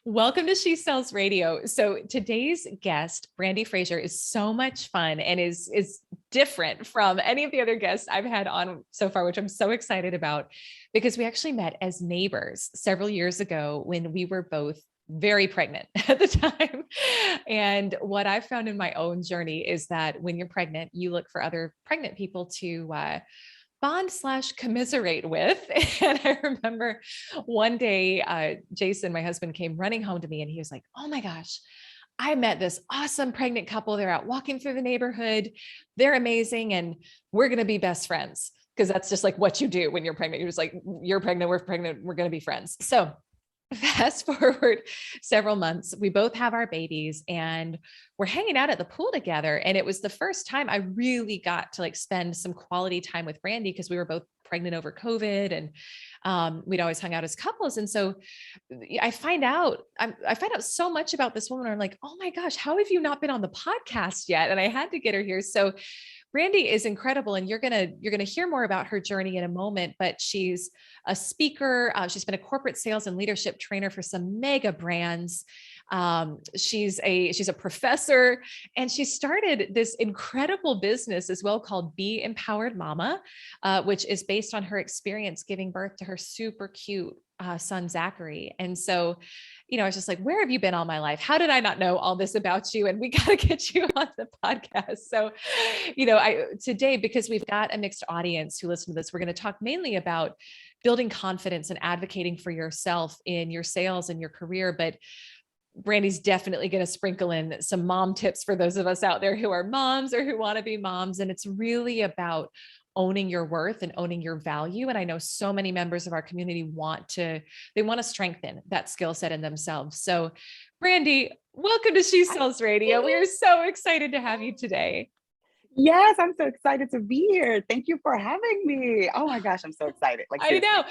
Welcome to She Sells Radio. So today's guest, Brandi Frazier, is so much fun and is different from any of the other guests I've had on so far, which I'm so excited about because we actually met as neighbors several years ago when we were both very pregnant at the time. And what I've found in my own journey is that when you're pregnant, you look for other pregnant people to bond/commiserate with. And I remember one day, Jason, my husband, came running home to me and he was like, "Oh my gosh, I met this awesome pregnant couple. They're out walking through the neighborhood. They're amazing. And we're going to be best friends." Because that's just like what you do when you're pregnant. You're just like, you're pregnant, we're going to be friends. So fast forward several months, we both have our babies and we're hanging out at the pool together. And it was the first time I really got to like spend some quality time with Brandi because we were both pregnant over COVID and we'd always hung out as couples. And so I find out so much about this woman. I'm like, oh my gosh, how have you not been on the podcast yet? And I had to get her here. So Brandi is incredible, and you're gonna hear more about her journey in a moment. But she's a speaker. She's been a corporate sales and leadership trainer for some mega brands. She's a professor, and she started this incredible business as well called Be Empowered Mama, which is based on her experience giving birth to her super cute son Zachary. And so, I was just like, where have you been all my life? How did I not know all this about you? And we got to get you on the podcast. So, today, because we've got a mixed audience who listen to this, we're going to talk mainly about building confidence and advocating for yourself in your sales and your career. But Brandi's definitely going to sprinkle in some mom tips for those of us out there who are moms or who want to be moms. And it's really about owning your worth and owning your value. And I know so many members of our community want to strengthen that skill set in themselves. So Brandi, welcome to She Sells Radio. We are so excited to have you today. Yes, I'm so excited to be here. Thank you for having me. Oh my gosh, I'm so excited. Like, I know.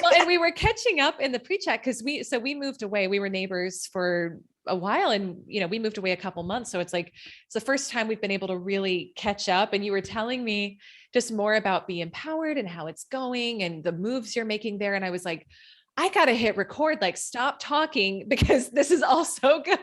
Well, and we were catching up in the pre-chat because we moved away. We were neighbors for a while and, we moved away a couple months. So it's the first time we've been able to really catch up. And you were telling me just more about Be Empowered and how it's going and the moves you're making there. And I was like, I got to hit record, like stop talking because this is all so good.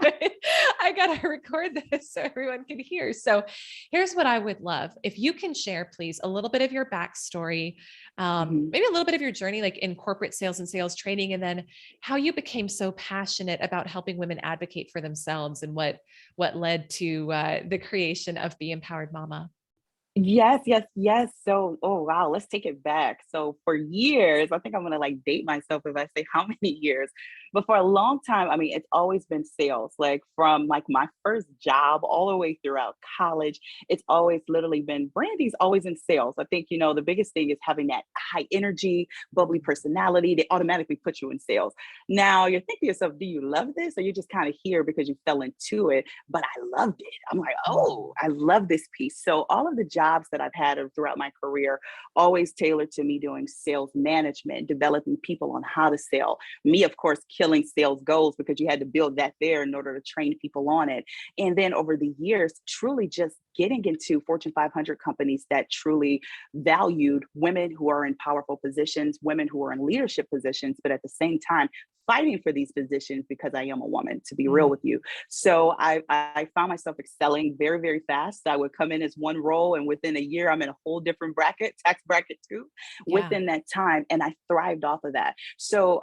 I got to record this so everyone can hear. So here's what I would love. If you can share, please, a little bit of your backstory, maybe a little bit of your journey, like in corporate sales and sales training, and then how you became so passionate about helping women advocate for themselves and what led to the creation of Be Empowered Mama. Yes, yes, yes. So, oh wow, let's take it back. So for years, I think I'm gonna like date myself if I say how many years, but for a long time, I mean, it's always been sales. Like from like my first job all the way throughout college, it's always literally been Brandi's always in sales. I think, the biggest thing is having that high energy, bubbly personality. They automatically put you in sales. Now you're thinking to yourself, do you love this? Or you just kind of here because you fell into it? But I loved it. I'm like, oh, I love this piece. So all of the jobs that I've had throughout my career always tailored to me doing sales management, developing people on how to sell. Me, of course, killing sales goals because you had to build that there in order to train people on it. And then over the years, truly just getting into Fortune 500 companies that truly valued women who are in powerful positions, women who are in leadership positions, but at the same time, fighting for these positions because I am a woman, to be real with you. So I found myself excelling very, very fast. I would come in as one role, and within a year, I'm in a whole different bracket, tax bracket too, within that time. And I thrived off of that. So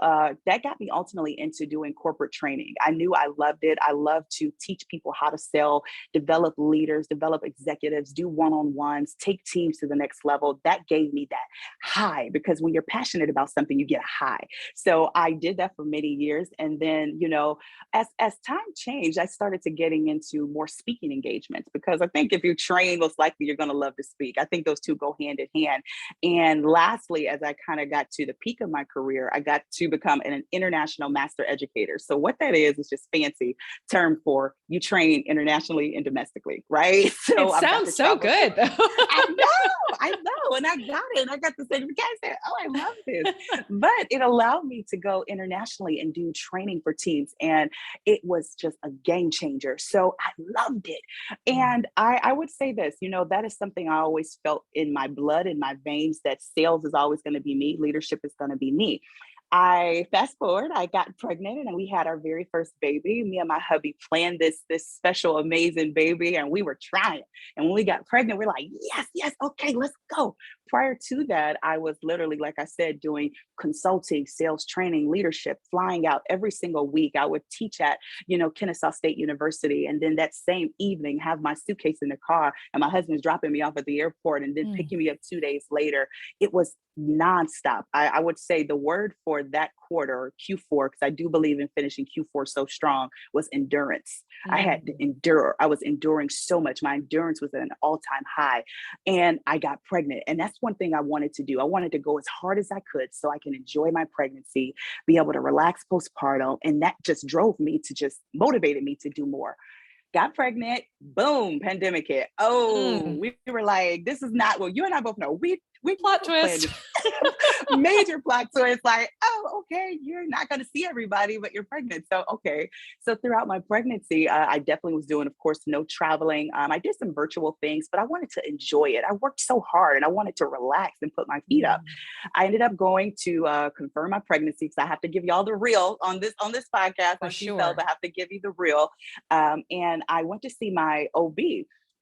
that got me ultimately into doing corporate training. I knew I loved it. I love to teach people how to sell, develop leaders, develop executives, do one-on-ones, take teams to the next level. That gave me that high because when you're passionate about something, you get a high. So I did that for many years. And then, as time changed, I started to getting into more speaking engagements because I think if you train, most likely you're going to love to speak. I think those two go hand in hand. And lastly, as I kind of got to the peak of my career, I got to become an international master educator. So what that is just fancy term for you train internationally and domestically, right? So it sounds so good. I know. And I got it. And I got the certificate. I said, oh, I love this. But it allowed me to go internationally and do training for teams. And it was just a game changer. So I loved it. And I would say this, that is something I always felt in my blood, in my veins, that sales is always going to be me. Leadership is going to be me. I fast forward, I got pregnant and we had our very first baby. Me and my hubby planned this special, amazing baby, and we were trying. And when we got pregnant, we're like, yes, yes, okay, let's go. Prior to that, I was literally, like I said, doing consulting, sales training, leadership, flying out every single week. I would teach at, Kennesaw State University. And then that same evening, have my suitcase in the car and my husband's dropping me off at the airport and then Mm. picking me up 2 days later. It was nonstop. I would say the word for that quarter, Q4, because I do believe in finishing Q4 so strong, was endurance. I had to Mm. endure. I was enduring so much. My endurance was at an all-time high. And I got pregnant. And that's one thing I wanted to do. I wanted to go as hard as I could so I can enjoy my pregnancy, be able to relax postpartum. And that just drove me to just motivated me to do more. Got pregnant, boom, pandemic hit. Oh, Mm. we were like, this is not, well, you and I both know we Plot planned twist. this major plot twist. Like, oh, okay, you're not going to see everybody, but you're pregnant. So, okay. So throughout my pregnancy, I definitely was doing, of course, no traveling. I did some virtual things, but I wanted to enjoy it. I worked so hard and I wanted to relax and put my feet up. Mm. I ended up going to confirm my pregnancy because I have to give y'all the real on this podcast For on She Sells. I sure. have to give you the real. And I went to see my OB.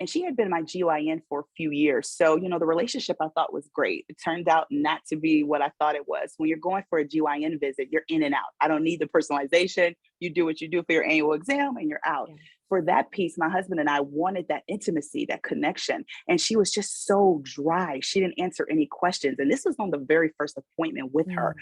And she had been my GYN for a few years. So, the relationship I thought was great. It turned out not to be what I thought it was. When you're going for a GYN visit, you're in and out. I don't need the personalization. You do what you do for your annual exam and you're out. Yeah. For that piece, my husband and I wanted that intimacy, that connection. And she was just so dry. She didn't answer any questions. And this was on the very first appointment with her.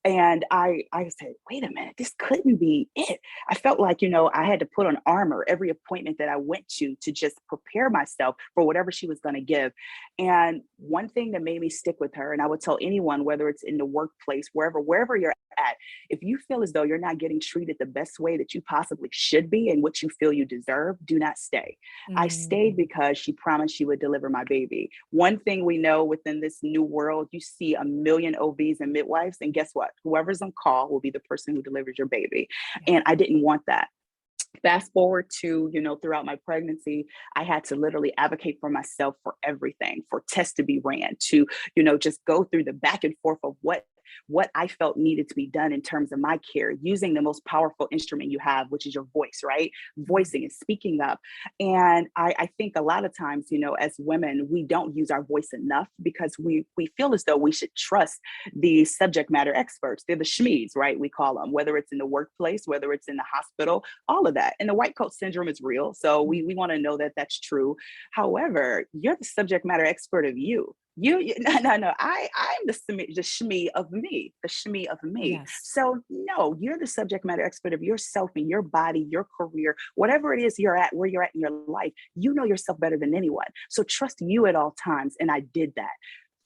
Mm. And I said, wait a minute, this couldn't be it. I felt like, I had to put on armor every appointment that I went to just prepare myself for whatever she was going to give. And one thing that made me stick with her, and I would tell anyone, whether it's in the workplace, wherever you're at, if you feel as though you're not getting treated the best way that you possibly should be and what you feel you deserve, do not stay. I stayed Mm. because she promised she would deliver my baby. One thing we know within this new world, you see a million OBs and midwives, and guess what? Whoever's on call will be the person who delivers your baby. Yeah. And I didn't want that. Fast forward to, throughout my pregnancy, I had to literally advocate for myself for everything, for tests to be ran, to, just go through the back and forth of what I felt needed to be done in terms of my care, using the most powerful instrument you have, which is your voice, right? Mm. Voicing and speaking up. And I think a lot of times, as women, we don't use our voice enough because we feel as though we should trust the subject matter experts. They're the SMEs, right? We call them, whether it's in the workplace, whether it's in the hospital, all of that. And the white coat syndrome is real. So Mm. we want to know that that's true. However, you're the subject matter expert of you. No. I'm the shmee of me, the shmee of me. Yes. So no, you're the subject matter expert of yourself and your body, your career, whatever it is you're at, where you're at in your life. You know yourself better than anyone. So trust you at all times. And I did that.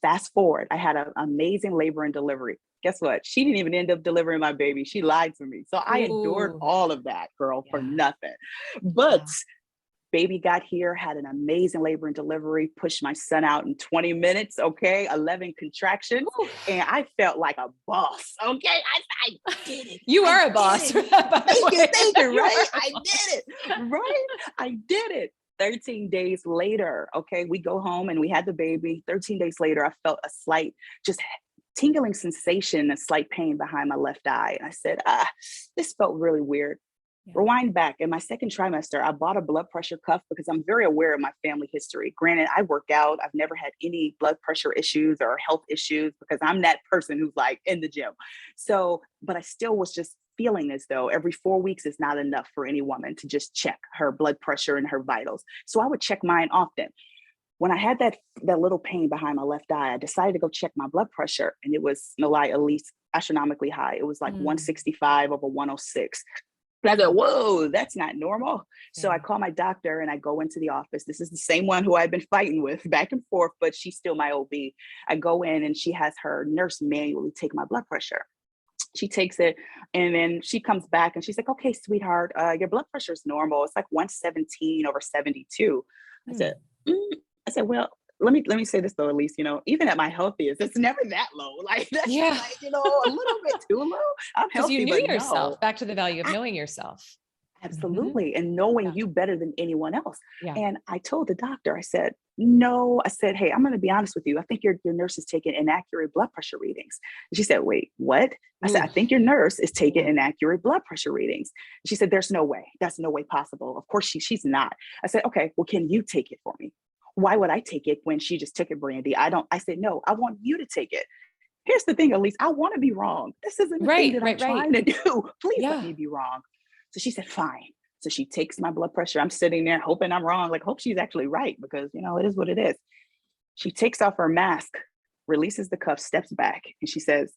Fast forward, I had an amazing labor and delivery. Guess what? She didn't even end up delivering my baby. She lied to me. So I endured Ooh. all of that, girl, for Yeah. nothing. But Yeah. baby got here, had an amazing labor and delivery, pushed my son out in 20 minutes, okay, 11 contractions. Ooh. And I felt like a boss, okay? I did it. You I are a boss, did it. by the way. Thank you, You right? are a I did it, right? I did it. 13 days later, okay, we go home and we had the baby. 13 days later, I felt a slight, just tingling sensation, a slight pain behind my left eye. And I said, this felt really weird. Yeah. Rewind back in my second trimester, I bought a blood pressure cuff because I'm very aware of my family history. Granted, I work out. I've never had any blood pressure issues or health issues because I'm that person who's like in the gym. So, but I still was just feeling as though every 4 weeks is not enough for any woman to just check her blood pressure and her vitals. So I would check mine often. When I had that little pain behind my left eye, I decided to go check my blood pressure, and it was, no lie, at least astronomically high. It was like Mm. 165 over 106. And I go, whoa, that's not normal. So I Yeah. call my doctor and I go into the office. This is the same one who I've been fighting with back and forth, but she's still my OB. I go in and she has her nurse manually take my blood pressure. She takes it and then she comes back and she's like, okay, sweetheart, your blood pressure is normal. It's like 117 over 72. I said, Mm. mm. I said, well, let me say this though, Elyse, even at my healthiest, it's never that low. Like that's Yeah. like, a little bit too low. I'm Because you healthy, knew but no. yourself. Back to the value of knowing yourself. Mhm. Absolutely. And knowing Yeah. you better than anyone else. Yeah. And I told the doctor, I said, no. I said, hey, I'm going to be honest with you. I think your nurse is taking inaccurate blood pressure readings. And she said, wait, what? I said, I Ooh, think your nurse is taking ooh. inaccurate blood pressure readings. She said, there's no way. That's no way possible. Of course she's not. I said, okay, well, can you take it for me? Why would I take it when she just took it, Brandi? I said, no, I want you to take it. Here's the thing, Elyse, I want to be wrong. This isn't the thing Right, that I'm right, right. trying to do. Please let Yeah. me be wrong. So she said, fine. So she takes my blood pressure. I'm sitting there hoping I'm wrong, like, hope she's actually right because, it is what it is. She takes off her mask, releases the cuff, steps back, and she says,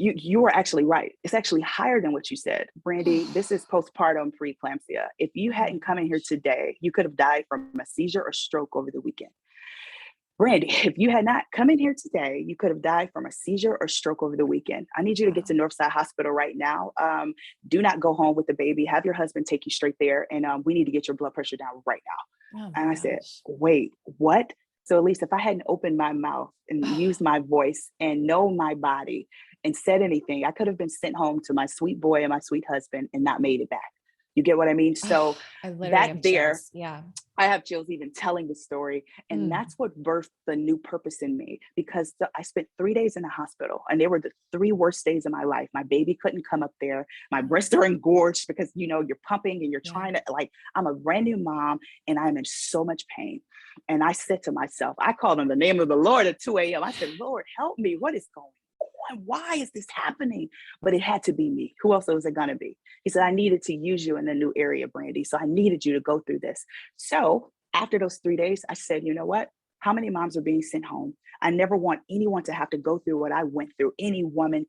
you were actually right. It's actually higher than what you said. Brandi, this is postpartum preeclampsia. If you Oh my hadn't come in here gosh. today, you could have died from a seizure or stroke over the weekend. Brandi, if you had not come in here today, you could have died from a seizure or stroke over the weekend. I need you to get to Wow. Northside Hospital right now. Do not go home with the baby. Have your husband take you straight there, and we need to get your blood pressure down right Oh now. my And I said, gosh. wait, what? So at least if I hadn't opened my mouth and used my voice and know my body and said anything, I could have been sent home to my sweet boy and my sweet husband and not made it back. You get what I mean? So I literally that have there, chills. Yeah. I have chills even telling the story. And Mm. that's what birthed the new purpose in me because I spent 3 days in the hospital and they were the 3 worst days of my life. My baby couldn't come up there. My breasts are engorged because, you're pumping and you're Yeah. trying to, like, I'm a brand new mom and I'm in so much pain. And I said to myself, I called on the name of the Lord at 2 a.m. I said, Lord, help me. What is going on? Why is this happening? But it had to be me. Who else was it going to be? He said, I needed to use you in a new area, Brandi. So I needed you to go through this. So after those 3 days, I said, you know what? How many moms are being sent home? I never want anyone to have to go through what I went through, any woman,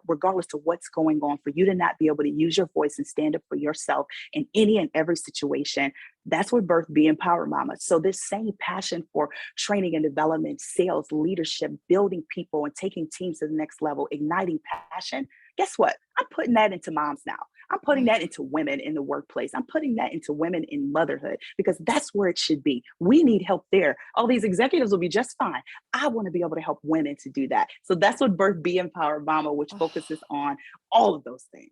regardless of what's going on, for you to not be able to use your voice and stand up for yourself in any and every situation. That's what birthed Be Empowered Mama. So this same passion for training and development, sales, leadership, building people and taking teams to the next level, igniting passion. Guess what? I'm putting that into moms now. I'm putting that into women in the workplace. I'm putting that into women in motherhood because that's where it should be. We need help there. All these executives will be just fine. I want to be able to help women to do that. So that's what birth Be Empowered Mama, which focuses on all of those things.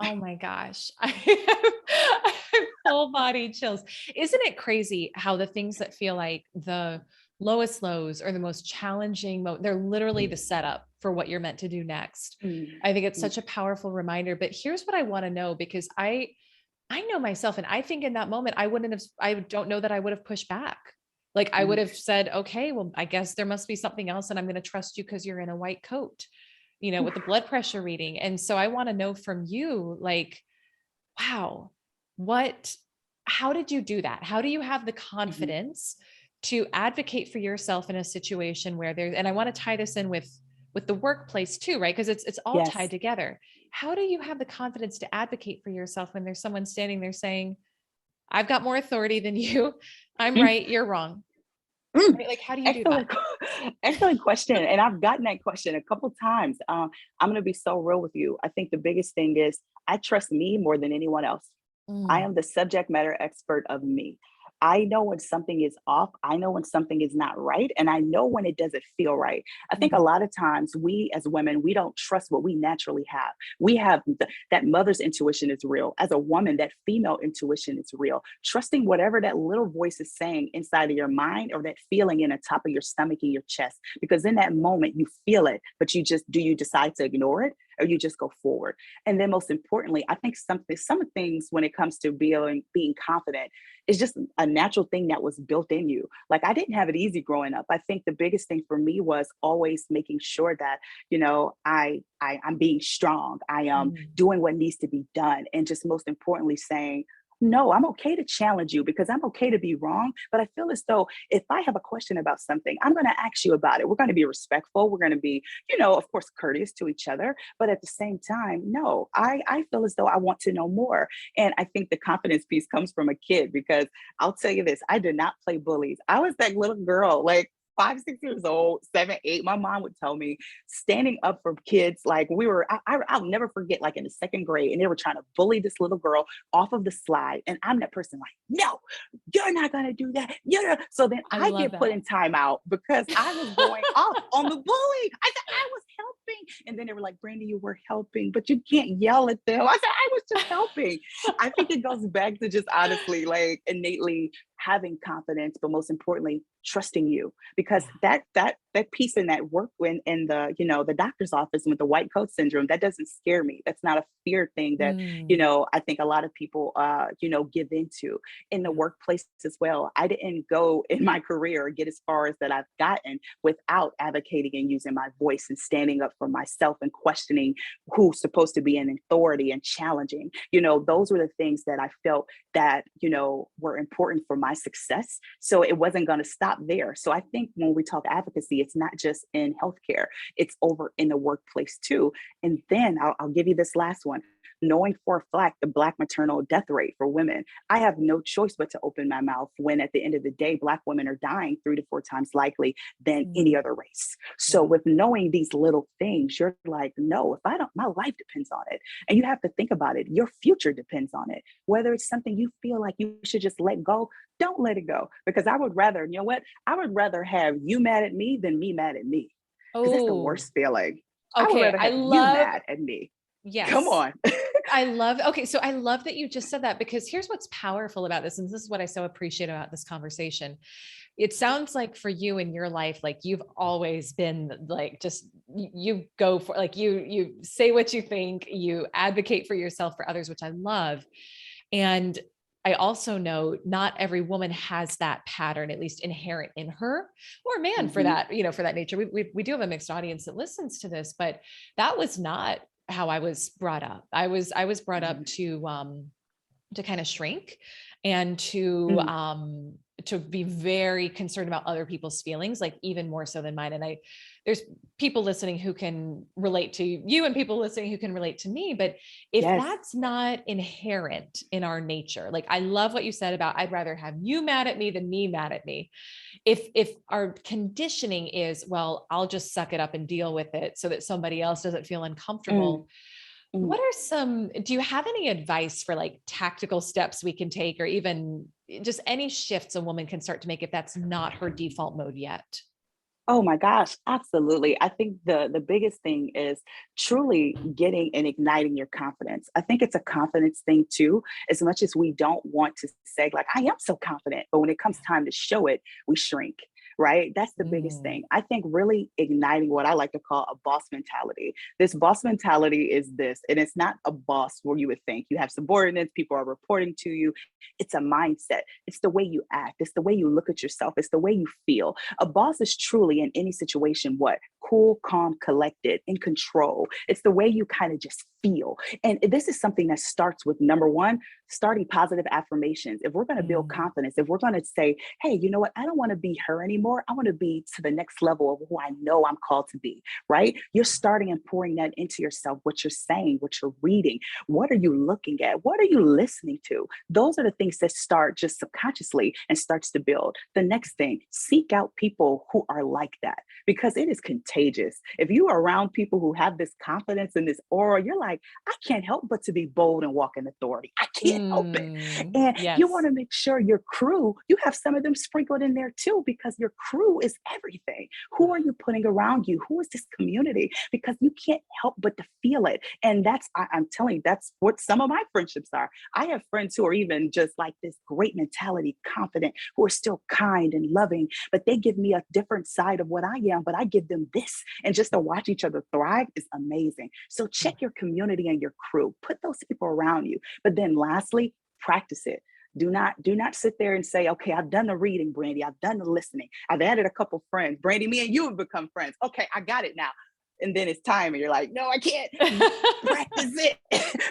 Oh my gosh. I have full body chills. Isn't it crazy how the things that feel like the lowest lows or the most challenging, they're literally the setup for what you're meant to do next. I think it's Mm-hmm. such a powerful reminder, but here's what I want to know because I know myself and I think in that moment I don't know that I would have pushed back. Like I would have said, okay, well, I guess there must be something else and I'm going to trust you because you're in a white coat, with the blood pressure reading. And so I want to know from you, like, wow, what, how did you do that? How do you have the Mm-hmm. confidence to advocate for yourself in a situation where there's, and I want to tie this in with the workplace too, right? Because it's all tied Yes. together. How do you have the confidence to advocate for yourself when there's someone standing there saying, I've got more authority than you. I'm Mm, right, you're wrong. mm. Right? Like, how do you do that? Excellent, excellent question. And I've gotten that question a couple times. I'm going to be so real with you. I think the biggest thing is I trust me more than anyone else. I Mm, am the subject matter expert of me. I know when something is off. I know when something is not right. And I know when it doesn't feel right. I think a mm, lot of times we as women, we don't trust what we naturally have. We have that mother's intuition is real. As a woman, that female intuition is real. Trusting whatever that little voice is saying inside of your mind or that feeling in the top of your stomach, in your chest. Because in that moment, you feel it, but do you decide to ignore it or you just go forward? And then most importantly, I think some things when it comes to being confident is just a natural thing that was built in you. Like I didn't have it easy growing up. I think the biggest thing for me was always making sure that, I'm being strong. I am mm. doing what needs to be done. And just most importantly saying, no, I'm okay to challenge you because I'm okay to be wrong. But I feel as though if I have a question about something, I'm going to ask you about it. We're going to be respectful. We're going to be, of course, courteous to each other. But at the same time, no, I feel as though I want to know more. And I think the confidence piece comes from a kid because I'll tell you this, I did not play bullies. I was that little girl, like 5, 6 years old, 7, 8. My mom would tell me standing up for kids. Like I'll never forget, like in the second grade, and they were trying to bully this little girl off of the slide. And I'm that person like, no, you're not going to do that. So then I I love get put that. in timeout because I was going off on the bully. I said, I was helping. And then they were like, Brandi, you were helping, but you can't yell at them. I said, I was just helping. I think it goes back to just honestly, like innately having confidence, but most importantly, trusting you, because that piece in that work in the, the doctor's office with the white coat syndrome, that doesn't scare me. That's not a fear thing that, Mm, I think a lot of people, give into in the yeah. workplace as well. I didn't go in my career or get as far as that I've gotten without advocating and using my voice and standing up for myself and questioning who's supposed to be an authority and challenging. Those were the things that I felt that, were important for my success. So it wasn't going to stop there. So I think when we talk advocacy, it's not just in healthcare, it's over in the workplace too. And then I'll give you this last one. Knowing for a fact the Black maternal death rate for women, I have no choice but to open my mouth when at the end of the day, Black women are dying 3 to 4 times likely than any Mm, other race. So yeah. with knowing these little things, you're like, no, if I don't, my life depends on it. And you have to think about it. Your future depends on it. Whether it's something you feel like you should just let go, don't let it go. Because I would rather, you know what? I would rather have you mad at me than me mad at me. Because that's the Oh, worst feeling. I would okay. rather I have you love, mad at me. Come yes. on. Okay. So I love that you just said that, because here's what's powerful about this. And this is what I so appreciate about this conversation. It sounds like for you in your life, like you've always been like, just you go for, like, you say what you think, you advocate for yourself, for others, which I love. And I also know not every woman has that pattern, at least inherent in her, or man for Mhm. that, for that nature. We do have a mixed audience that listens to this, but that was not how I was brought up. I was brought up Mhm. to kind of shrink and Mm. to be very concerned about other people's feelings, like even more so than mine. And there's people listening who can relate to you and people listening who can relate to me. But if Yes. that's not inherent in our nature, like I love what you said about, I'd rather have you mad at me than me mad at me. If our conditioning is, well, I'll just suck it up and deal with it so that somebody else doesn't feel Mm. uncomfortable. Mm. What are some, do you have any advice for like tactical steps we can take, or even just any shifts a woman can start to make if that's not her default mode yet? Oh my gosh, absolutely. I think the biggest thing is truly getting and igniting your confidence. I think it's a confidence thing too, as much as we don't want to say like I am so confident, but when it comes time to show it, we shrink. Right? That's the biggest Mm, thing. I think really igniting what I like to call a boss mentality. This boss mentality is this, and it's not a boss where you would think you have subordinates, people are reporting to you. It's a mindset. It's the way you act. It's the way you look at yourself. It's the way you feel. A boss is truly in any situation what? Cool, calm, collected, in control. It's the way you kind of just feel. And this is something that starts with number one, starting positive affirmations. If we're going to build mm, confidence, if we're going to say, hey, you know what? I don't want to be her anymore. I want to be to the next level of who I know I'm called to be, right? You're starting and pouring that into yourself, what you're saying, what you're reading. What are you looking at? What are you listening to? Those are the things that start just subconsciously and starts to build. The next thing, seek out people who are like that because it is contagious. If you are around people who have this confidence and this aura, you're like, I can't help but to be bold and walk in authority. I can't help it. And you want yes. to make sure your crew, you have some of them sprinkled in there too, because your crew is everything. Who are you putting around you? Who is this community? Because you can't help but to feel it. And I'm telling you, that's what some of my friendships are. I have friends who are even just like this great mentality, confident, who are still kind and loving, but they give me a different side of what I am, but I give them this. And just to watch each other thrive is amazing. So check your community and your crew, put those people around you. But then lastly, practice it. Do not sit there and say, okay, I've done the reading, Brandi. I've done the listening. I've added a couple friends. Brandi, me and you have become friends. Okay, I got it now. And then it's time, and you're like, no, I can't. Practice it.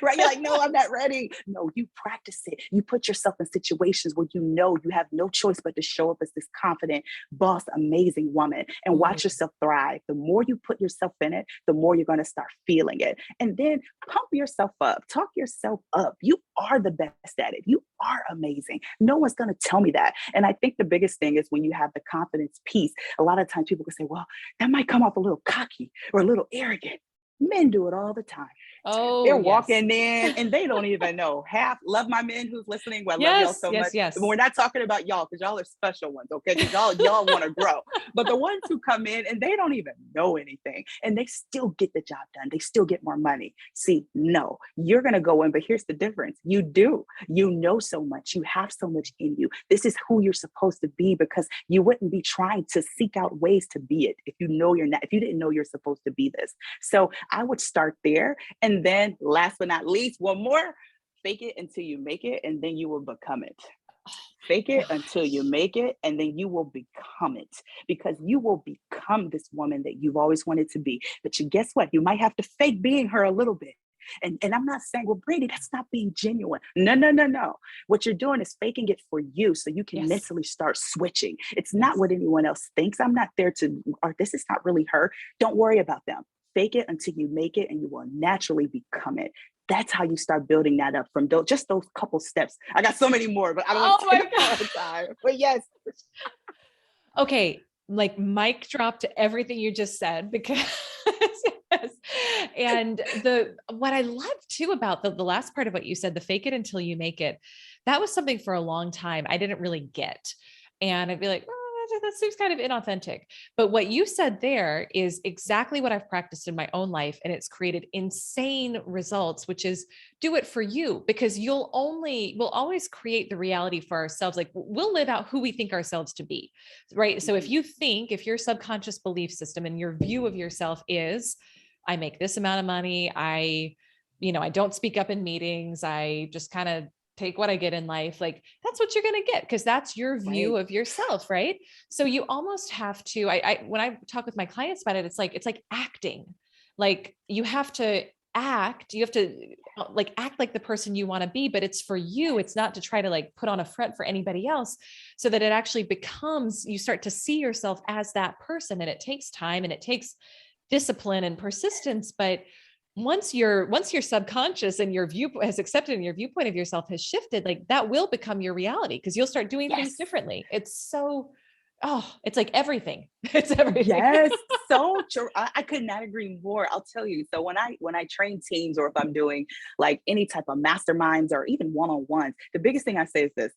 Right? You're like, no, I'm not ready. No, you practice it. You put yourself in situations where you know you have no choice but to show up as this confident, boss, amazing woman and watch Mm, yourself thrive. The more you put yourself in it, the more you're going to start feeling it. And then pump yourself up, talk yourself up. You are the best at it. You are amazing. No one's going to tell me that. And I think the biggest thing is when you have the confidence piece, a lot of times people can say, well, that might come off a little cocky or a little arrogant. Men do it all the time. Oh, They're yes. walking in and they don't even know half. Love my men who's listening. Well, I love y'all Yes, so much. yes, But we're yes. not talking about y'all because y'all are special ones, okay? Because y'all want to grow. But the ones who come in and they don't even know anything and they still get the job done. They still get more money. See, no, you're gonna go in, but here's the difference. You do. You know so much. You have so much in you. This is who you're supposed to be because you wouldn't be trying to seek out ways to be it if you know you're not, if you didn't know you're supposed to be this. So I would start there. And then last but not least, one more, fake it until you make it, and then you will become it. Fake it until you Gosh. make it, and then you will become it because you will become this woman that you've always wanted to be. But you guess what? You might have to fake being her a little bit. And I'm not saying, well, Brandi, that's not being genuine. No, no, no, no. What you're doing is faking it for you so you can Yes, mentally start switching. It's not yes. what anyone else thinks. I'm not there to, or this is not really her. Don't worry about them. Fake it until you make it, and you will naturally become it. That's how you start building that up from just those couple steps. I got so many more, but I don't want Oh to take my up all the God. time. But yes, Okay, like mic drop to everything you just said because yes. And the what I love too about the last part of what you said, the fake it until you make it, that was something for a long time I didn't really get. And I'd be like, "Oh, that seems kind of inauthentic." But what you said there is exactly what I've practiced in my own life. And it's created insane results, which is do it for you because we'll always create the reality for ourselves. Like we'll live out who we think ourselves to be. Right. So mhm, if your subconscious belief system and your view of yourself is, I make this amount of money, I don't speak up in meetings, I just kind of take what I get in life, like that's what you're going to get because that's your view right. of yourself. Right. So you almost have to, when I talk with my clients about it, it's like acting. Like you have to you have to like act like the person you want to be, but it's for you. It's not to try to like put on a front for anybody else so that it actually becomes, you start to see yourself as that person. And it takes time and it takes discipline and persistence. But once your subconscious and your view has accepted and your viewpoint of yourself has shifted, like that will become your reality because you'll start doing things Yes. differently. It's so, oh, it's like everything. It's everything. Yes, so true. I could not agree more. I'll tell you. So when I train teams or if I'm doing like any type of masterminds or even one-on-ones, the biggest thing I say is this.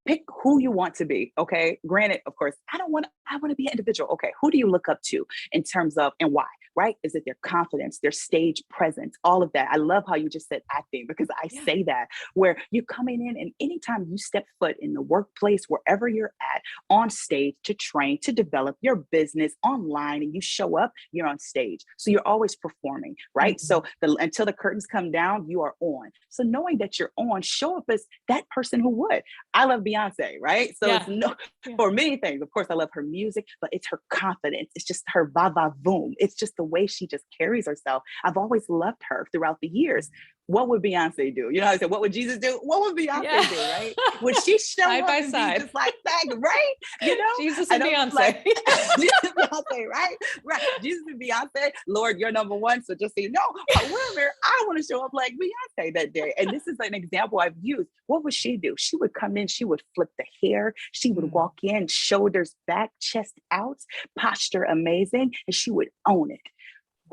Pick who you want to be. Okay. Granted, of course, I want to be an individual. Okay. Who do you look up to in terms of and why? Right? Is it their confidence, their stage presence, all of that? I love how you just said acting because I Yeah. say that where you're coming in and anytime you step foot in the workplace, wherever you're at, on stage to train, to develop your business online, and you show up, you're on stage. So you're always performing, right? Mhm. So until the curtains come down, you are on. So knowing that you're on, show up as that person who would. I love Beyonce, right? So it's Yeah. no Yeah. for many things. Of course, I love her music, but it's her confidence. It's just her va va boom. It's just the way she just carries herself. I've always loved her throughout the years. What would Beyonce do? You know how I said, what would Jesus do? What would Yeah. Beyonce do, right? Would she show Side up by and be side. just like that, right? You know, Jesus I and know it's like Beyonce. Jesus and Beyonce, right? Right. Jesus and Beyonce, Lord, you're number one. So just so you know, however, I want to show up like Beyonce that day. And this is an example I've used. What would she do? She would come in, she would flip the hair, she would Mm. walk in, shoulders back, chest out, posture amazing, and she would own it.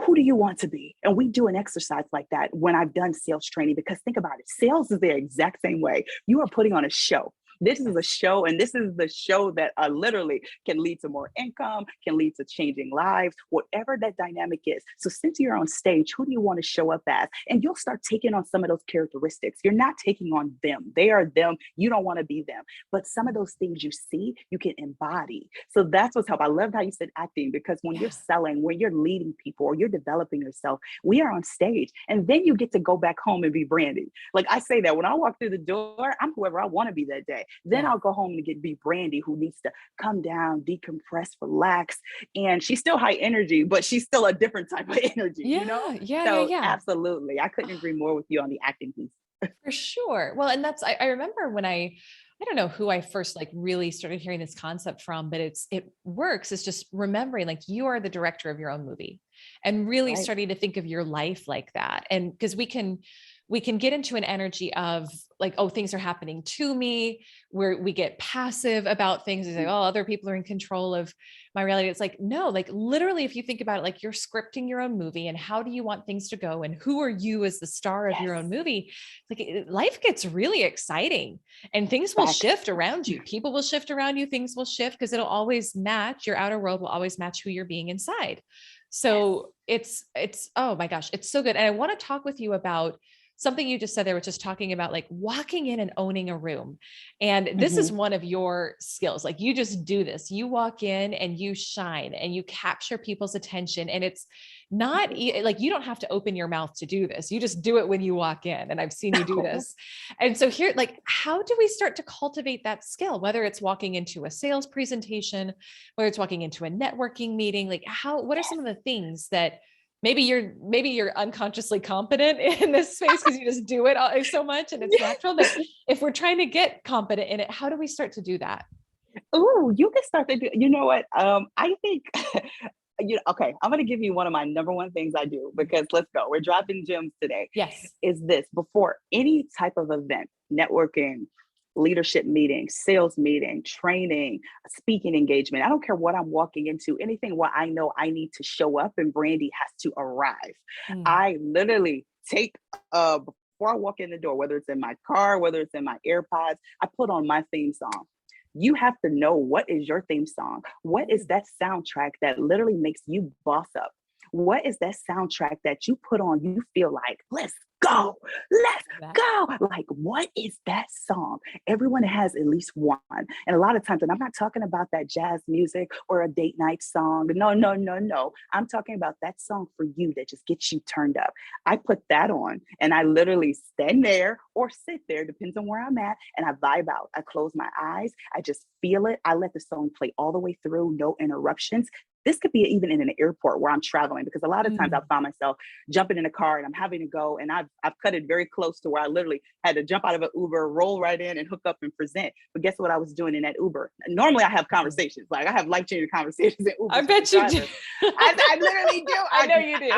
Who do you want to be? And we do an exercise like that when I've done sales training, because think about it, sales is the exact same way. You are putting on a show. This is a Yes. show, and this is the show that literally can lead to more income, can lead to changing lives, whatever that dynamic is. So, since you're on stage, who do you want to show up as? And you'll start taking on some of those characteristics. You're not taking on them, they are them. You don't want to be them. But some of those things you see, you can embody. So, that's what's helped. I loved how you said acting, because when you're Yeah. selling, when you're leading people, or you're developing yourself, we are on stage. And then you get to go back home and be Brandi. Like I say that when I walk through the door, I'm whoever I want to be that day. Then Yeah. I'll go home and be Brandi, who needs to come down, decompress, relax. And she's still high energy, but she's still a different type of energy, you know? Yeah. Yeah. Yeah. So Yeah. absolutely. I couldn't agree more with you on the acting piece. For sure. Well, and I remember when I don't know who I first like really started hearing this concept from, but it works. It's just remembering like you are the director of your own movie. and really Right. starting to think of your life like that. And because we can get into an energy of like, oh, things are happening to me, where we get passive about things. It's like, oh, other people are in control of my reality. It's like, no, like literally, if you think about it, like you're scripting your own movie, and how do you want things to go? And who are you as the star of your own Yes. movie? Like life gets really exciting, and things will Facts. shift around you. People will shift around you. Things will shift because it'll always match, your outer world will always match who you're being inside. Yes. So it's, oh my gosh, it's so good. And I want to talk with you about something you just said there, which is talking about like walking in and owning a room. And this is Mhm. one of your skills. Like you just do this, you walk in and you shine and you capture people's attention. And it's not like, you don't have to open your mouth to do this. You just do it when you walk in. And I've seen you do this. And so here, like, how do we start to cultivate that skill? Whether it's walking into a sales presentation, whether it's walking into a networking meeting, like what are some of the things that maybe you're unconsciously competent in this space because you just do it so much and it's Yes. natural. But if we're trying to get competent in it, how do we start to do that? Ooh, you can start to do, you know what? I think, okay, I'm going to give you one of my number one things I do because let's go. We're dropping gems today. Yes. Is this before any type of event, networking, leadership meeting, sales meeting, training, speaking engagement. I don't care what I'm walking into, anything where I know I need to show up and Brandi has to arrive. Mm. I literally take before I walk in the door, whether it's in my car, whether it's in my AirPods, I put on my theme song. You have to know what is your theme song. What is that soundtrack that literally makes you boss up? What is that soundtrack that you put on? You feel like, let's go, let's That. go. Like, what is that song? Everyone has at least one. And a lot of times, and I'm not talking about that jazz music or a date night song. No, no, no, no. I'm talking about that song for you that just gets you turned up. I put that on and I literally stand there or sit there, depends on where I'm at, and I vibe out. I close my eyes. I just feel it. I let the song play all the way through, no interruptions. This could be even in an airport where I'm traveling, because a lot of times I Mm. find myself jumping in a car and I'm having to go, and I've cut it very close to where I literally had to jump out of an Uber, roll right in and hook up and present. But guess what I was doing in that Uber? Normally I have conversations, like I have life-changing conversations in I Ubers with the bet you do. drivers. I literally do. I know you do.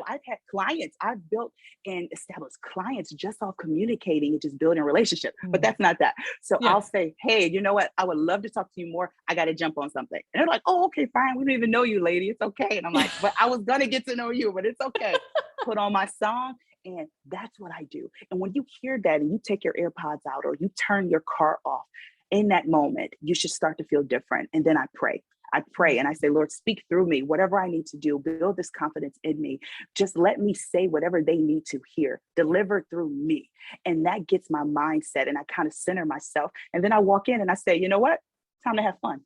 I've had clients, I've built and established clients just off communicating and just building a relationship. But Mm. that's not that. So Yeah. I'll say, hey, you know what? I would love to talk to you more. I got to jump on something. And they're like, oh, okay, fine. We don't even know you, lady. It's okay. And I'm like, but I was going to get to know you, but it's okay. Put on my song. And that's what I do. And when you hear that and you take your AirPods out or you turn your car off, in that moment, you should start to feel different. And then I pray. I pray and I say, Lord, speak through me, whatever I need to do, build this confidence in me. Just let me say whatever they need to hear, deliver through me. And that gets my mindset and I kind of center myself. And then I walk in and I say, you know what? Time to have fun.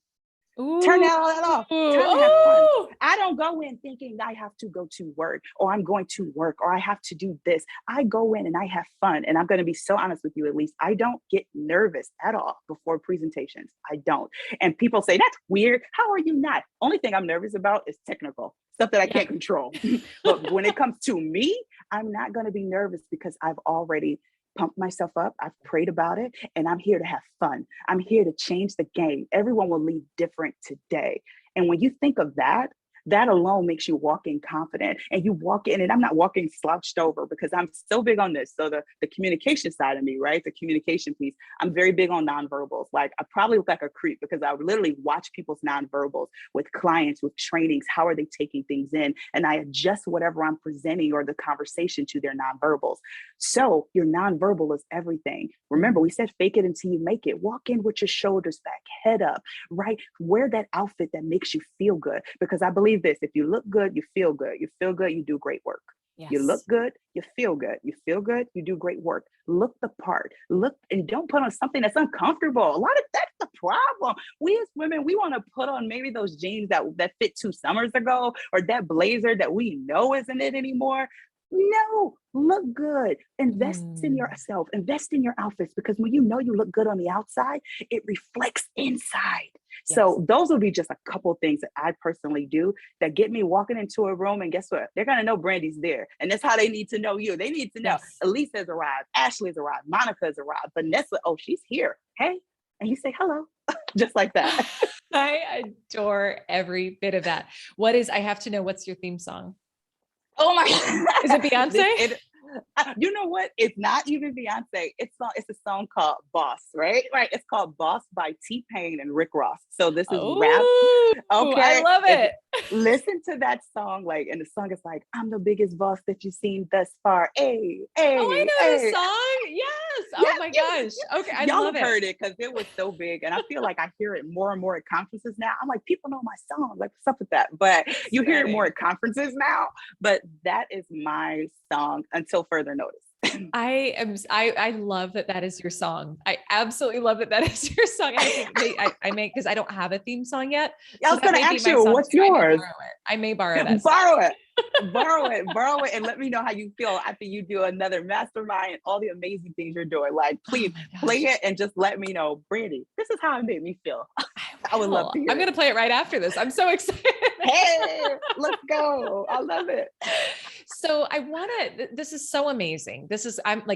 Turn Ooh. all that off. Time to have fun. Oh. I don't go in thinking I have to go to work or I'm going to work or I have to do this. I go in and I have fun. And I'm going to be so honest with you, at least I don't get nervous at all before presentations. I don't. And people say, that's weird. How are you not? Only thing I'm nervous about is technical stuff that I Yeah. can't control. But when it comes to me, I'm not going to be nervous because I've already pumped myself up. I've prayed about it and I'm here to have fun. I'm here to change the game. Everyone will leave different today. And when you think of that, that alone makes you walk in confident and you walk in, and I'm not walking slouched over because I'm so big on this. So the communication side of me, right? The communication piece, I'm very big on nonverbals. Like I probably look like a creep because I would literally watch people's nonverbals with clients, with trainings. How are they taking things in? And I adjust whatever I'm presenting or the conversation to their nonverbals. So your nonverbal is everything. Remember, we said fake it until you make it. Walk in with your shoulders back, head up, right? Wear that outfit that makes you feel good. Because I believe this, if you look good, you feel good. You feel good, you do great work. You look Yes. good, you feel good. You feel good, you do great work. Look the part. Look and don't put on something that's uncomfortable. A lot of that's the problem. We as women, we want to put on maybe those jeans that fit 2 summers ago, or that blazer that we know isn't it anymore. No, look good. Invest in Mm. yourself. Invest in your outfits because when you know you look good on the outside, it reflects inside. Yes. So those would be just a couple things that I personally do that get me walking into a room. And guess what? They're gonna know Brandi's there, and that's how they need to know you. They need to know Yes. Elyse has arrived, Ashley has arrived, Monica has arrived, Vanessa. Oh, she's here. Hey, and you say hello, just like that. I adore every bit of that. I have to know, what's your theme song? Oh my Is it God. Beyonce? You know what? It's not even Beyonce. It's a song called Boss, right? Right. It's called Boss by T-Pain and Rick Ross. So this is rap. Oh, I Okay. love it. Listen to that song, like, and the song is like, I'm the biggest boss that you've seen thus far. Hey, Oh, I hey, know this hey. song. Yes. Oh Yes, my yes, gosh. yes. Okay. I Y'all love have it. heard it because it was so big. And I feel like I hear it more and more at conferences now. I'm like, people know my song. Like, what's up with that? But you hear it more Stunning. at conferences now. But that is my song until further notice. I love that that is your song. I absolutely love that that is your song. And I think I may, because I don't have a theme song yet. I So was that going to may be ask my you, song what's too. I may yours? borrow it. I may borrow that song. Borrow it. Borrow it, and let me know how you feel after you do another mastermind and all the amazing things you're doing. Like, Oh please my play gosh. it and just let me know, Brandi, this is how it made me feel. I I would love will. to hear I'm it. going to play it right after this. I'm so excited. Hey, let's go. I love it. So I want to, this is so amazing.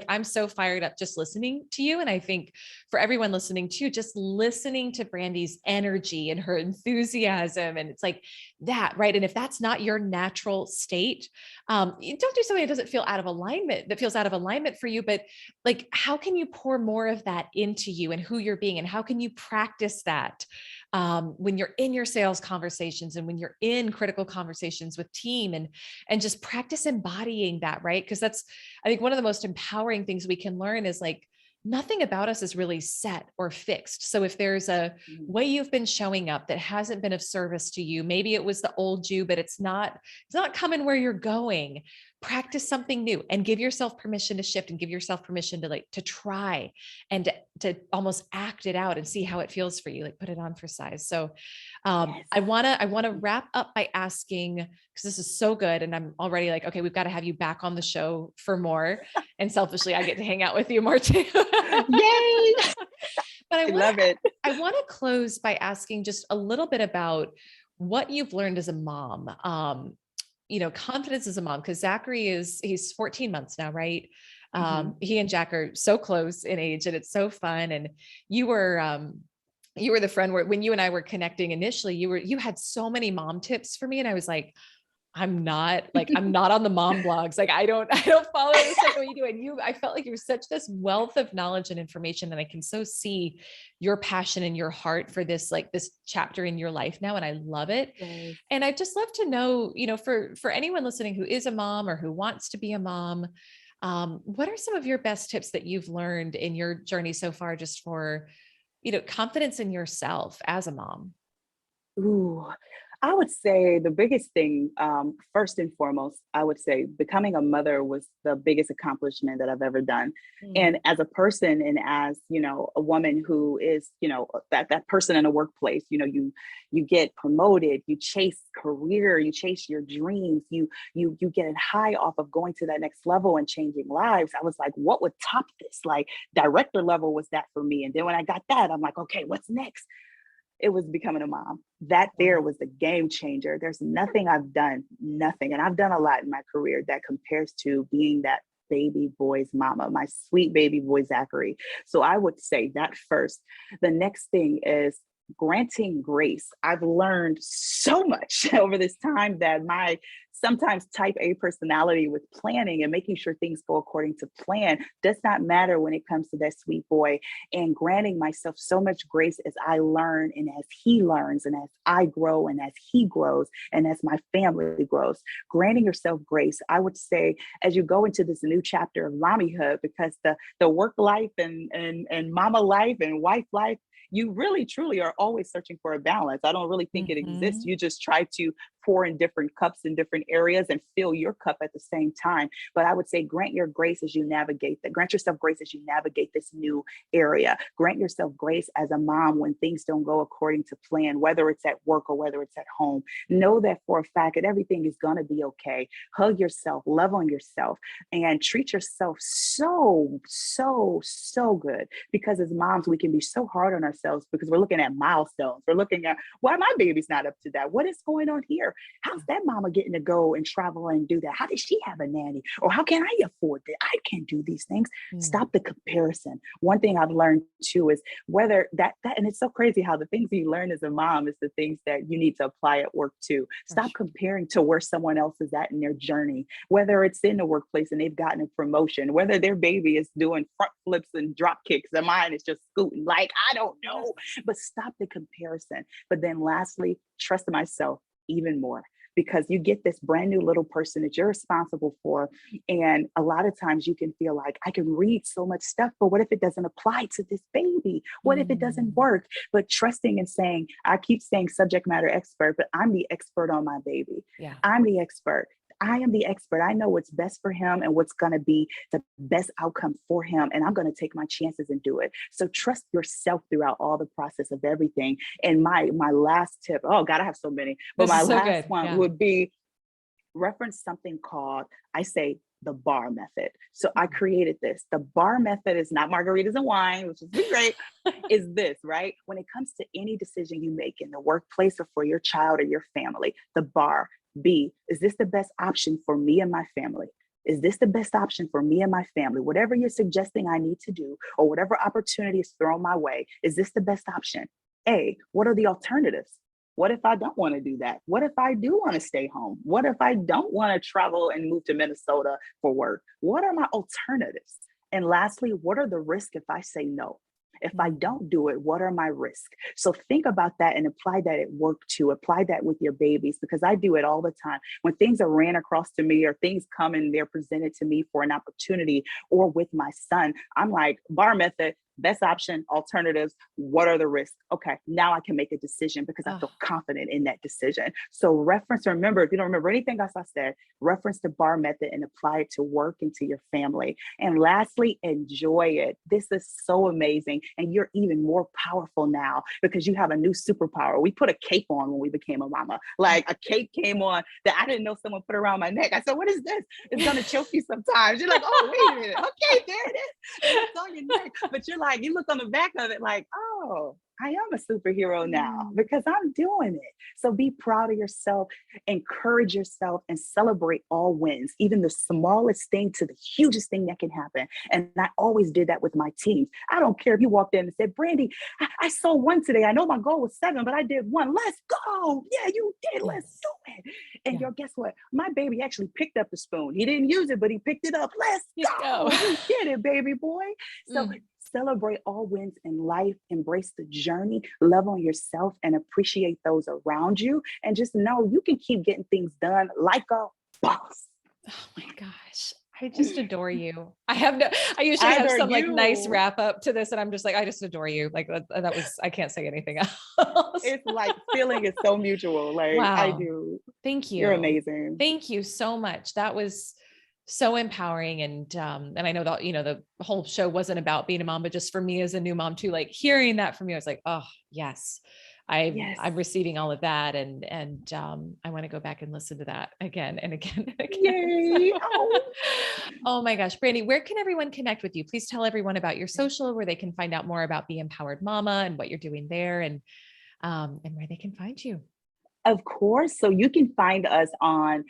I'm so fired up just listening to you. And I think for everyone listening too, just listening to Brandi's energy and her enthusiasm. And it's like that, right? And if that's not your natural state, you don't do something that doesn't feel out of alignment, that feels out of alignment for you. But like, how can you pour more of that into you and who you're being? And how can you practice that? When you're in your sales conversations and when you're in critical conversations with team, and just practice embodying that, right? Because that's, I think, one of the most empowering things we can learn is like, nothing about us is really set or fixed. So if there's a way you've been showing up that hasn't been of service to you, maybe it was the old you, but it's not coming where you're going. Practice something new and give yourself permission to shift, and give yourself permission to try and to almost act it out and see how it feels for you, like put it on for size. So Yes. I want to wrap up by asking, because this is so good. And I'm already like, okay, we've got to have you back on the show for more. And selfishly, I get to hang out with you more too. Yay. But I love it. I want to close by asking just a little bit about what you've learned as a mom. Confidence as a mom, because he's 14 months now, right? He and Jack are so close in age, and it's so fun. And you were the friend where when you and I were connecting initially, you had so many mom tips for me. And I was like, I'm not on the mom blogs. Like I don't follow the stuff that you do. And I felt like you're such this wealth of knowledge and information that I can so see your passion and your heart for this, like this chapter in your life now. And I love it. Yes. And I'd just love to know, for anyone listening who is a mom or who wants to be a mom, what are some of your best tips that you've learned in your journey so far, just for, confidence in yourself as a mom? Ooh, I would say the biggest thing, first and foremost, I would say becoming a mother was the biggest accomplishment that I've ever done. Mm. And as a person, and as a woman who is, that person in a workplace, you get promoted, you chase career, you chase your dreams, you get a high off of going to that next level and changing lives. I was like, what would top this? Like, director level was that for me. And then when I got that, I'm like, okay, what's next? It was becoming a mom. That there Wow. was the game changer. There's nothing I've done, nothing. And I've done a lot in my career that compares to being that baby boy's mama, my sweet baby boy, Zachary. So I would say that first. The next thing is granting grace. I've learned so much over this time that my sometimes type A personality with planning and making sure things go according to plan does not matter when it comes to that sweet boy, and granting myself so much grace as I learn and as he learns and as I grow and as he grows and as my family grows. Granting yourself grace, I would say, as you go into this new chapter of mommyhood, because the work life and mama life and wife life, you really truly are always searching for a balance. I don't really think it exists. Mhm. You just try to pour in different cups in different areas and fill your cup at the same time. But I would say grant your grace as you navigate that. Grant yourself grace as you navigate this new area. Grant yourself grace as a mom when things don't go according to plan, whether it's at work or whether it's at home. Know that for a fact that everything is going to be okay. Hug yourself, love on yourself, and treat yourself so, so, so good. Because as moms, we can be so hard on ourselves because we're looking at milestones. We're looking at, why my baby's not up to that? What is going on here? how's that mama getting to go and travel and do that? How did she have a nanny? Or how can I afford that? I can't do these things. Stop the comparison. One thing I've learned too is whether and it's so crazy how the things you learn as a mom is the things that you need to apply at work too. Stop comparing to where someone else is at in their journey, whether it's in the workplace and they've gotten a promotion, whether their baby is doing front flips and drop kicks and mine is just scooting. Like, I don't know, but stop the comparison. But then lastly, trust myself even more, because you get this brand new little person that you're responsible for. And a lot of times you can feel like, I can read so much stuff, but what if it doesn't apply to this baby? What if it doesn't work? But trusting and saying, I keep saying subject matter expert, but I'm the expert on my baby. Yeah. I'm the expert. I am the expert. I know what's best for him and what's going to be the best outcome for him. And I'm going to take my chances and do it. So trust yourself throughout all the process of everything. And my last tip, oh God, I have so many, but my last one would be reference something called, I say, the bar method. So I created this. The bar method is not margaritas and wine, which is great, is this, right? When it comes to any decision you make in the workplace or for your child or your family, the bar. B, is this the best option for me and my family? Is this the best option for me and my family? Whatever you're suggesting I need to do, or whatever opportunity is thrown my way, is this the best option? A, what are the alternatives? What if I don't want to do that? What if I do want to stay home? What if I don't want to travel and move to Minnesota for work? What are my alternatives? And lastly, what are the risks if I say no? If I don't do it, what are my risks? So think about that and apply that at work too. Apply that with your babies, because I do it all the time. When things are ran across to me or things come and they're presented to me for an opportunity, or with my son, I'm like, bar method, best option, alternatives, what are the risks? Okay, now I can make a decision because I feel confident in that decision. So remember, if you don't remember anything else I said, reference the bar method and apply it to work and to your family. And lastly, enjoy it. This is so amazing. And you're even more powerful now because you have a new superpower. We put a cape on when we became a mama. Like, a cape came on that I didn't know someone put around my neck. I said, what is this? It's going to choke you sometimes. You're like, oh, wait a minute. Okay, there it is. And it's on your neck. But you're like, you look on the back of it like, oh, I am a superhero now because I'm doing it. So be proud of yourself, encourage yourself, and celebrate all wins, even the smallest thing to the hugest thing that can happen. And I always did that with my teams. I don't care if you walked in and said, Brandi, I saw one today. I know my goal was 7, but I did 1. Let's go. Yeah, you did. Let's do it. And guess what? My baby actually picked up the spoon. He didn't use it, but he picked it up. Let's go. You did it, baby boy. So celebrate all wins in life, embrace the journey, love on yourself, and appreciate those around you. And just know you can keep getting things done like a boss. Oh my gosh. I just adore you. I usually have some like nice wrap up to this, and I'm just like, I just adore you. Like that was, I can't say anything else. It's like feeling is so mutual. Like, wow. I do. Thank you. You're amazing. Thank you so much. That was so empowering. And I know that, the whole show wasn't about being a mom, but just for me as a new mom too, like hearing that from you, I was like, oh yes, I'm receiving all of that. And I want to go back and listen to that again and again and again. Yay. Oh my gosh, Brandi, where can everyone connect with you? Please tell everyone about your social, where they can find out more about Be Empowered Mama and what you're doing there, and where they can find you. Of course. So you can find us on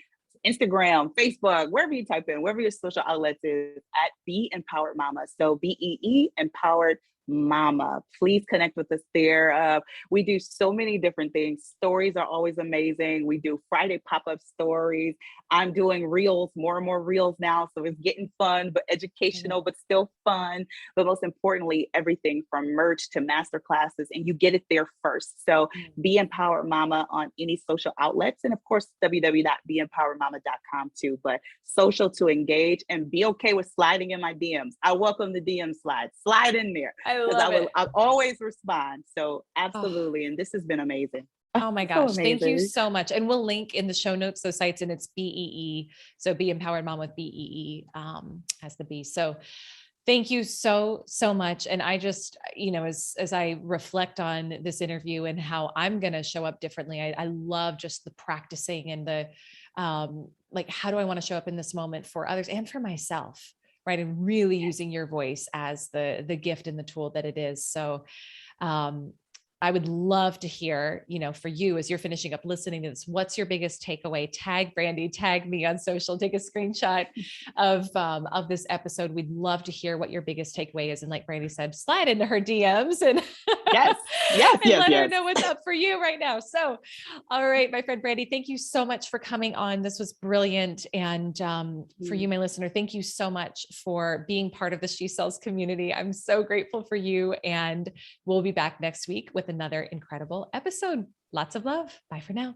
Instagram, Facebook, wherever you type in, wherever your social outlets is, at Be Empowered Mama. So BEE Empowered Mama. Please connect with us there. We do so many different things. Stories are always amazing. We do Friday pop-up stories. I'm doing reels, more and more reels now. So it's getting fun, but educational, but still fun. But most importantly, everything from merch to master classes, and you get it there first. So Be Empowered Mama on any social outlets. And of course, www.beempoweredmama.com too. But social to engage, and be okay with sliding in my DMs. I welcome the DM slide. Slide in there. I'll always respond. So absolutely. And this has been amazing. Oh my gosh. So thank you so much. And we'll link in the show notes those sites, and it's BEE. So Be Empowered Mom with BEE as the B. So thank you so, so much. And I just, as I reflect on this interview and how I'm going to show up differently, I love just the practicing and the, like, how do I want to show up in this moment for others and for myself? Right. And really using your voice as the gift and the tool that it is. So, I would love to hear, for you as you're finishing up listening to this, what's your biggest takeaway? Tag Brandi, tag me on social, take a screenshot of this episode. We'd love to hear what your biggest takeaway is. And like Brandi said, slide into her DMs and, Yes, yes, and yes, let her yes. know what's up for you right now. So, all right, my friend Brandi, thank you so much for coming on. This was brilliant. And for you, my listener, thank you so much for being part of the She Sells community. I'm so grateful for you. And we'll be back next week with another incredible episode. Lots of love. Bye for now.